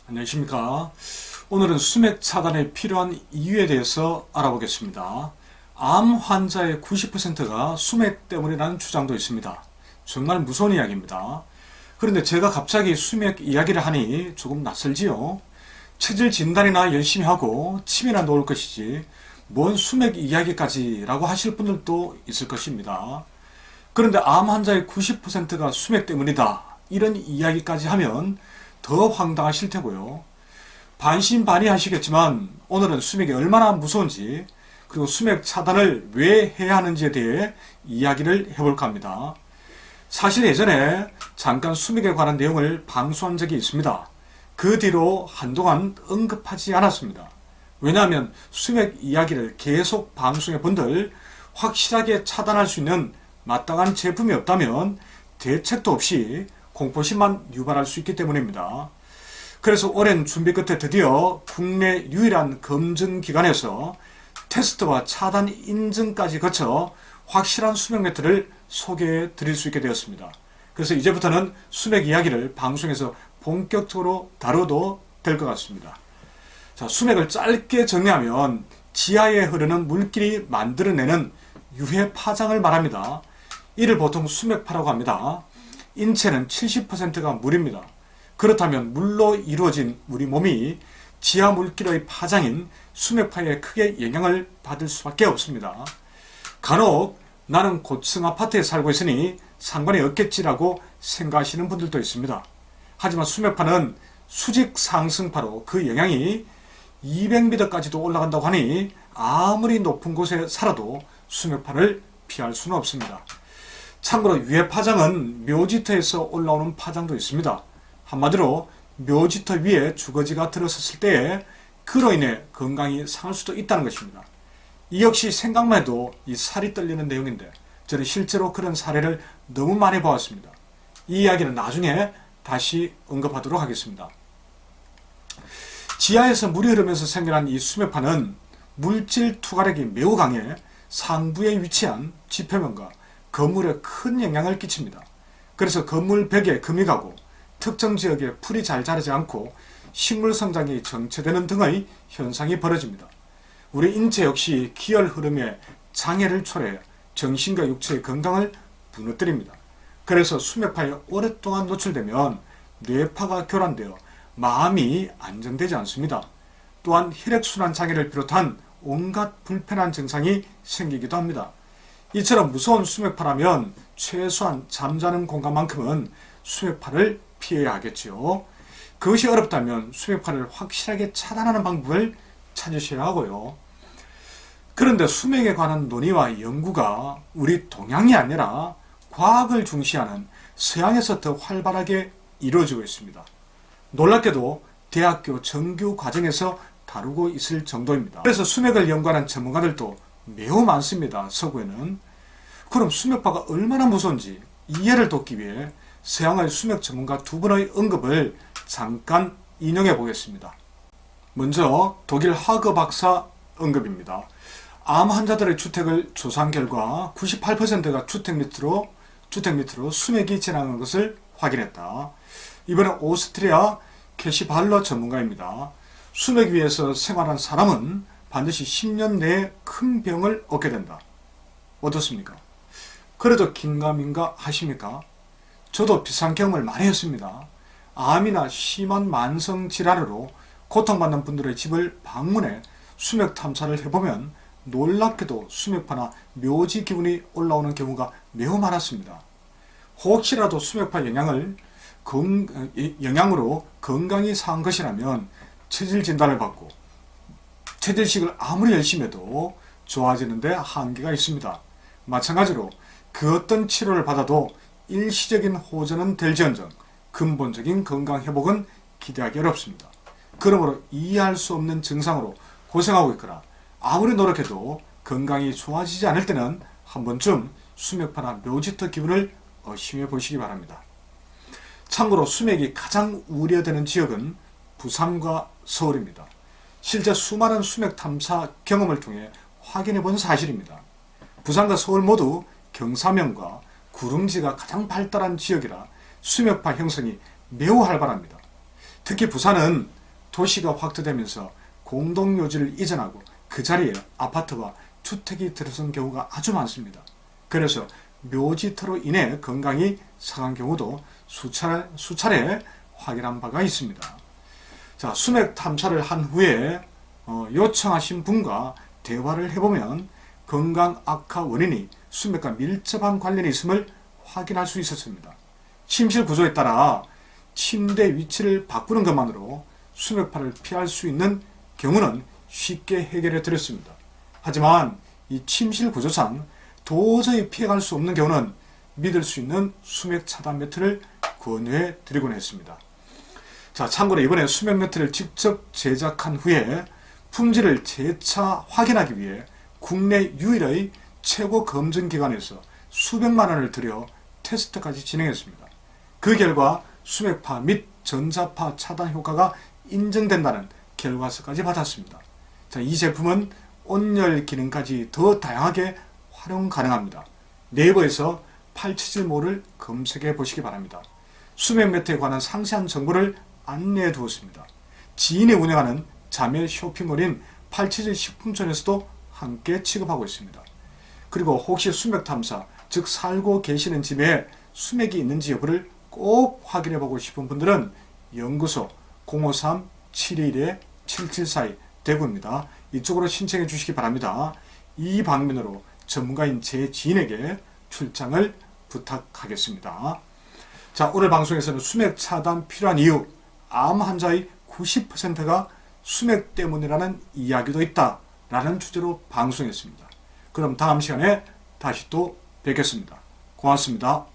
안녕하십니까. 오늘은 수맥 차단에 필요한 이유에 대해서 알아보겠습니다. 암 환자의 90%가 수맥 때문이라는 주장도 있습니다. 정말 무서운 이야기입니다. 그런데 제가 갑자기 수맥 이야기를 하니 조금 낯설지요. 체질 진단이나 열심히 하고 침이나 놓을 것이지 뭔 수맥 이야기까지 라고 하실 분들도 있을 것입니다. 그런데 암 환자의 90%가 수맥 때문이다, 이런 이야기까지 하면 더 황당하실 테고요. 반신반의하시겠지만 오늘은 수맥이 얼마나 무서운지, 그리고 수맥 차단을 왜 해야 하는지에 대해 이야기를 해볼까 합니다. 사실 예전에 잠깐 수맥에 관한 내용을 방송한 적이 있습니다. 그 뒤로 한동안 언급하지 않았습니다. 왜냐하면 수맥 이야기를 계속 방송해 본들 확실하게 차단할 수 있는 마땅한 제품이 없다면 대책도 없이 공포심만 유발할 수 있기 때문입니다. 그래서 오랜 준비 끝에 드디어 국내 유일한 검증기관에서 테스트와 차단 인증까지 거쳐 확실한 수맥 매트를 소개해 드릴 수 있게 되었습니다. 그래서 이제부터는 수맥 이야기를 방송에서 본격적으로 다뤄도 될 것 같습니다. 자, 수맥을 짧게 정리하면 지하에 흐르는 물길이 만들어내는 유해 파장을 말합니다. 이를 보통 수맥파라고 합니다. 인체는 70%가 물입니다. 그렇다면 물로 이루어진 우리 몸이 지하 물길의 파장인 수맥파에 크게 영향을 받을 수밖에 없습니다. 간혹 나는 고층 아파트에 살고 있으니 상관이 없겠지라고 생각하시는 분들도 있습니다. 하지만 수맥파는 수직 상승파로 그 영향이 200m까지도 올라간다고 하니 아무리 높은 곳에 살아도 수맥파를 피할 수는 없습니다. 참고로 유해 파장은 묘지터에서 올라오는 파장도 있습니다. 한마디로 묘지터 위에 주거지가 들어섰을 때에 그로 인해 건강이 상할 수도 있다는 것입니다. 이 역시 생각만 해도 이 살이 떨리는 내용인데 저는 실제로 그런 사례를 너무 많이 보았습니다. 이 이야기는 나중에 다시 언급하도록 하겠습니다. 지하에서 물이 흐르면서 생겨난 이 수맥파는 물질 투과력이 매우 강해 상부에 위치한 지표면과 건물에 큰 영향을 끼칩니다. 그래서 건물 벽에 금이 가고 특정 지역에 풀이 잘 자라지 않고 식물 성장이 정체되는 등의 현상이 벌어집니다. 우리 인체 역시 기혈 흐름에 장애를 초래해 정신과 육체의 건강을 무너뜨립니다. 그래서 수맥파에 오랫동안 노출되면 뇌파가 교란되어 마음이 안정되지 않습니다. 또한 혈액순환 장애를 비롯한 온갖 불편한 증상이 생기기도 합니다. 이처럼 무서운 수맥파라면 최소한 잠자는 공간만큼은 수맥파를 피해야 하겠지요. 그것이 어렵다면 수맥파를 확실하게 차단하는 방법을 찾으셔야 하고요. 그런데 수맥에 관한 논의와 연구가 우리 동양이 아니라 과학을 중시하는 서양에서 더 활발하게 이루어지고 있습니다. 놀랍게도 대학교 정규 과정에서 다루고 있을 정도입니다. 그래서 수맥을 연구하는 전문가들도 매우 많습니다. 서구에는. 그럼 수맥파가 얼마나 무서운지 이해를 돕기 위해 서양의 수맥 전문가 두 분의 언급을 잠깐 인용해 보겠습니다. 먼저 독일 하거 박사 언급입니다. 암 환자들의 주택을 조사한 결과 98%가 주택 밑으로 수맥이 지나가는 것을 확인했다. 이번에 오스트리아 캐시발러 전문가입니다. 수맥 위에서 생활한 사람은 반드시 10년 내에 큰 병을 얻게 된다. 어떻습니까? 그래도 긴가민가 하십니까? 저도 비슷한 경험을 많이 했습니다. 암이나 심한 만성질환으로 고통받는 분들의 집을 방문해 수맥 탐사를 해보면 놀랍게도 수맥파나 묘지 기운이 올라오는 경우가 매우 많았습니다. 혹시라도 수맥파 영향으로 건강이 상한 것이라면 체질 진단을 받고 체질식을 아무리 열심히 해도 좋아지는 데 한계가 있습니다. 마찬가지로 그 어떤 치료를 받아도 일시적인 호전은 될지언정 근본적인 건강 회복은 기대하기 어렵습니다. 그러므로 이해할 수 없는 증상으로 고생하고 있거나 아무리 노력해도 건강이 좋아지지 않을 때는 한 번쯤 수맥파나 묘지터 기운을 의심해 보시기 바랍니다. 참고로 수맥이 가장 우려되는 지역은 부산과 서울입니다. 실제 수많은 수맥 탐사 경험을 통해 확인해 본 사실입니다. 부산과 서울 모두 경사면과 구릉지가 가장 발달한 지역이라 수맥파 형성이 매우 활발합니다. 특히 부산은 도시가 확대되면서 공동묘지를 이전하고 그 자리에 아파트와 주택이 들어선 경우가 아주 많습니다. 그래서 묘지터로 인해 건강이 상한 경우도 수차례 확인한 바가 있습니다. 자, 수맥 탐사를 한 후에 요청하신 분과 대화를 해보면 건강 악화 원인이 수맥과 밀접한 관련이 있음을 확인할 수 있었습니다. 침실 구조에 따라 침대 위치를 바꾸는 것만으로 수맥파를 피할 수 있는 경우는 쉽게 해결해 드렸습니다. 하지만 이 침실 구조상 도저히 피해갈 수 없는 경우는 믿을 수 있는 수맥 차단 매트를 권유해 드리곤 했습니다. 자, 참고로 이번에 수맥 매트를 직접 제작한 후에 품질을 재차 확인하기 위해 국내 유일의 최고 검증 기관에서 수백만 원을 들여 테스트까지 진행했습니다. 그 결과 수맥파 및 전자파 차단 효과가 인정된다는 결과서까지 받았습니다. 자, 이 제품은 온열 기능까지 더 다양하게 활용 가능합니다. 네이버에서 877모를 검색해 보시기 바랍니다. 수맥 매트에 관한 상세한 정보를 안내해 두었습니다. 지인이 운영하는 자매 쇼핑몰인 877 식품촌에서도 함께 취급하고 있습니다. 그리고 혹시 수맥 탐사, 즉 살고 계시는 집에 수맥이 있는지 여부를 꼭 확인해 보고 싶은 분들은 연구소 053-721-7742 대구입니다. 이쪽으로 신청해 주시기 바랍니다. 이 방면으로 전문가인 제 지인에게 출장을 부탁하겠습니다. 자, 오늘 방송에서는 수맥 차단 필요한 이유, 암 환자의 90%가 수맥 때문이라는 이야기도 있다 라는 주제로 방송했습니다. 그럼 다음 시간에 다시 또 뵙겠습니다. 고맙습니다.